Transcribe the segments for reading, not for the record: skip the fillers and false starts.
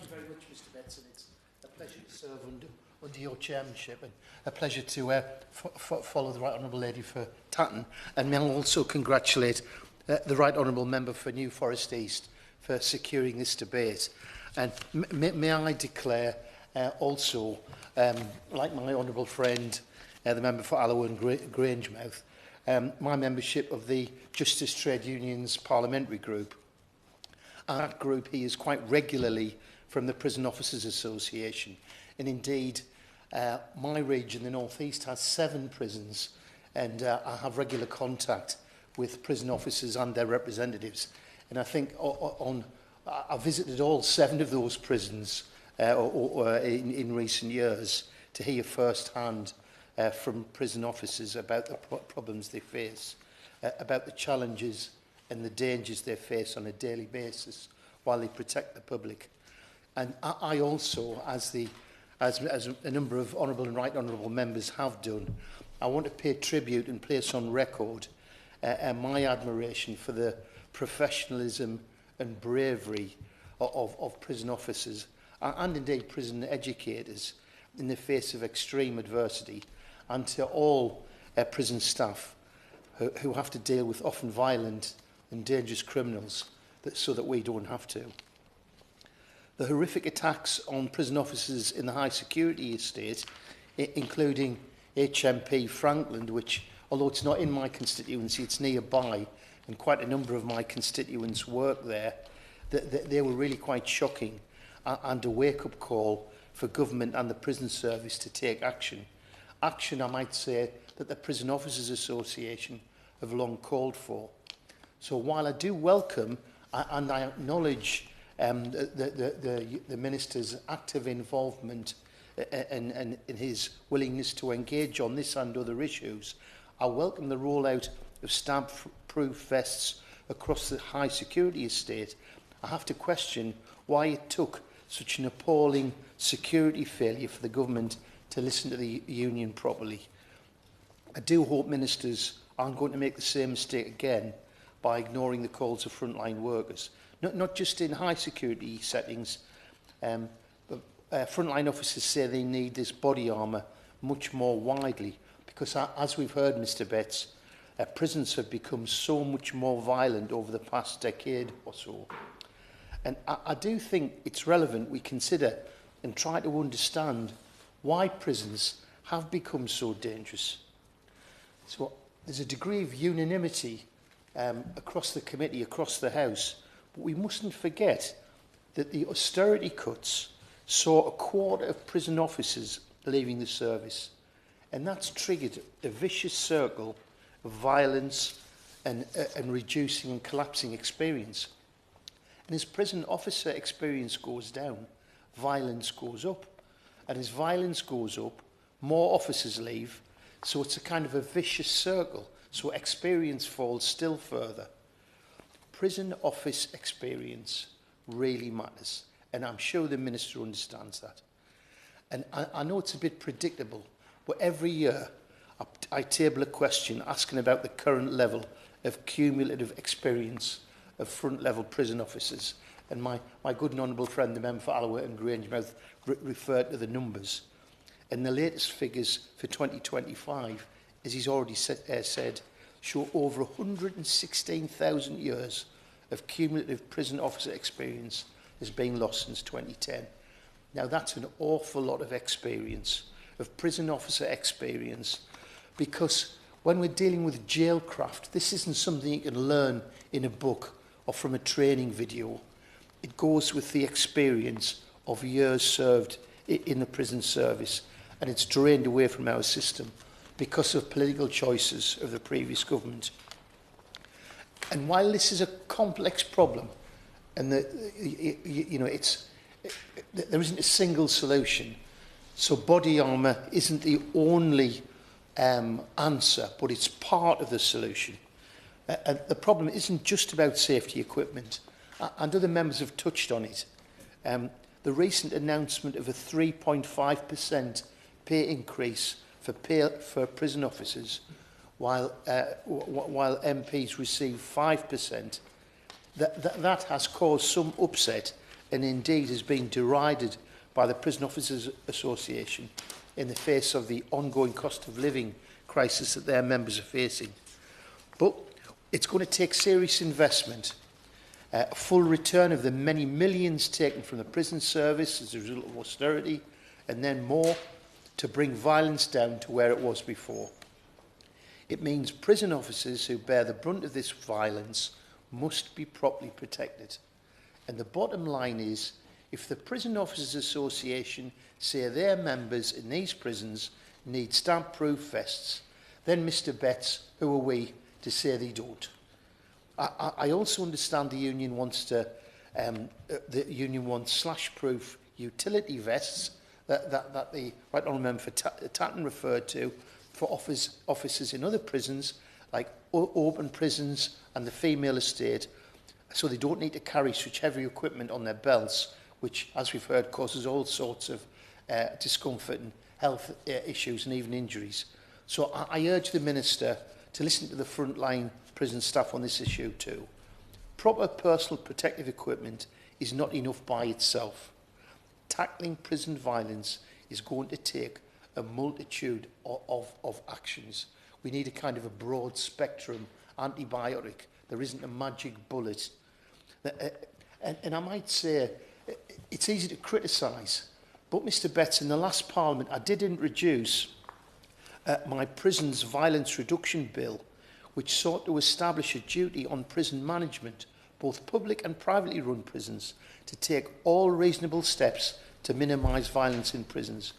you very much, Mr. Benson. It's a pleasure to serve under your chairmanship, and a pleasure to follow the Right Honourable Lady for Tatton. And may I also congratulate the Right Honourable Member for New Forest East for securing this debate. And may I declare also, like my honourable friend, the member for Alloa and Grangemouth, my membership of the Justice Trade Unions Parliamentary Group. And that group he is quite regularly from the Prison Officers Association. And indeed, my region, the North East, has 7 prisons, and I have regular contact with prison officers and their representatives. And I think I visited all 7 of those prisons in recent years to hear firsthand from prison officers about the problems they face, about the challenges and the dangers they face on a daily basis while they protect the public. And I also, as a number of honourable and right honourable members have done, I want to pay tribute and place on record my admiration for the professionalism and bravery of prison officers and indeed prison educators in the face of extreme adversity, and to all prison staff who have to deal with often violent and dangerous criminals so that we don't have to. The horrific attacks on prison officers in the high security estate, including HMP Frankland, which, although it's not in my constituency, it's nearby, and quite a number of my constituents work there, they were really quite shocking and a wake-up call for government and the prison service to take action. Action, I might say, that the Prison Officers Association have long called for. So while I do welcome and I acknowledge the Minister's active involvement and his willingness to engage on this and other issues, I welcome the rollout of stab-proof vests across the high security estate. I have to question why it took such an appalling security failure for the government to listen to the union properly. I do hope ministers aren't going to make the same mistake again by ignoring the calls of frontline workers. Not just in high security settings, but frontline officers say they need this body armour much more widely, because as we've heard, Mr. Betts, prisons have become so much more violent over the past decade or so. And I do think it's relevant we consider and try to understand why prisons have become so dangerous. So there's a degree of unanimity across the committee, across the House, but we mustn't forget that the austerity cuts saw a quarter of prison officers leaving the service, and that's triggered a vicious circle of violence and reducing and collapsing experience. And as prison officer experience goes down, violence goes up. And as violence goes up, more officers leave. So it's a kind of a vicious circle. So experience falls still further. Prison office experience really matters. And I'm sure the Minister understands that. And I know it's a bit predictable, but every year I table a question asking about the current level of cumulative experience of front-level prison officers. And my good and honourable friend, the member for Alloa and Grangemouth, referred to the numbers. And the latest figures for 2025, as he's already said, show over 116,000 years of cumulative prison officer experience has been lost since 2010. Now, that's an awful lot of experience, of prison officer experience, because when we're dealing with jailcraft, this isn't something you can learn in a book or from a training video. It goes with the experience of years served in the prison service, and it's drained away from our system because of political choices of the previous government. And while this is a complex problem, and there isn't a single solution, so body armour isn't the only answer, but it's part of the solution. And the problem isn't just about safety equipment, and other members have touched on it. The recent announcement of a 3.5% pay increase for prison officers, while MPs receive 5%, that has caused some upset and indeed has been derided by the Prison Officers Association in the face of the ongoing cost of living crisis that their members are facing. But it's going to take serious investment, a full return of the many millions taken from the prison service as a result of austerity, and then more to bring violence down to where it was before. It means prison officers who bear the brunt of this violence must be properly protected. And the bottom line is, if the Prison Officers Association say their members in these prisons need stamp-proof vests, then, Mr Betts, who are we to say they don't? I also understand the union wants slash-proof utility vests that the Right Honourable Member for Tatton referred to for officers in other prisons, like open prisons and the female estate, so they don't need to carry such heavy equipment on their belts, which, as we've heard, causes all sorts of discomfort and health issues and even injuries. So I urge the Minister to listen to the frontline prison staff on this issue too. Proper personal protective equipment is not enough by itself. Tackling prison violence is going to take a multitude of actions. We need a kind of a broad spectrum antibiotic. There isn't a magic bullet. And I might say, it's easy to criticise, but Mr Betts, in the last Parliament, I did introduce my prison's violence reduction bill, which sought to establish a duty on prison management, both public and privately run prisons, to take all reasonable steps to minimise violence in prisons.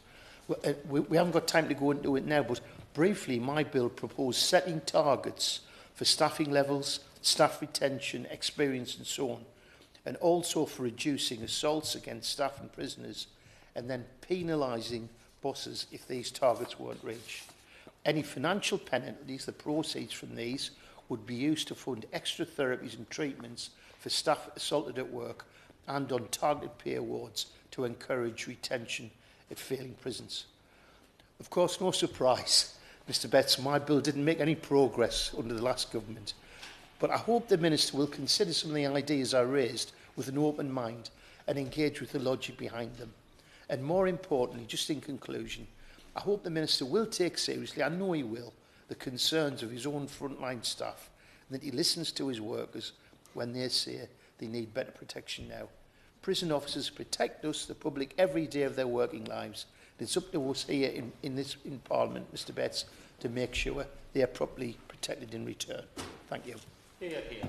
We haven't got time to go into it now, but briefly, my bill proposed setting targets for staffing levels, staff retention, experience and so on, and also for reducing assaults against staff and prisoners, and then penalising bosses if these targets weren't reached. Any financial penalties, the proceeds from these, would be used to fund extra therapies and treatments for staff assaulted at work and on targeted pay awards to encourage retention at failing prisons. Of course, no surprise, Mr Betts, my bill didn't make any progress under the last government, but I hope the Minister will consider some of the ideas I raised with an open mind and engage with the logic behind them. And more importantly, just in conclusion, I hope the Minister will take seriously, I know he will, the concerns of his own frontline staff, and that he listens to his workers when they say they need better protection now. Prison officers protect us, the public, every day of their working lives. It's up to us here in Parliament, Mr Betts, to make sure they are properly protected in return. Thank you. Hear, hear.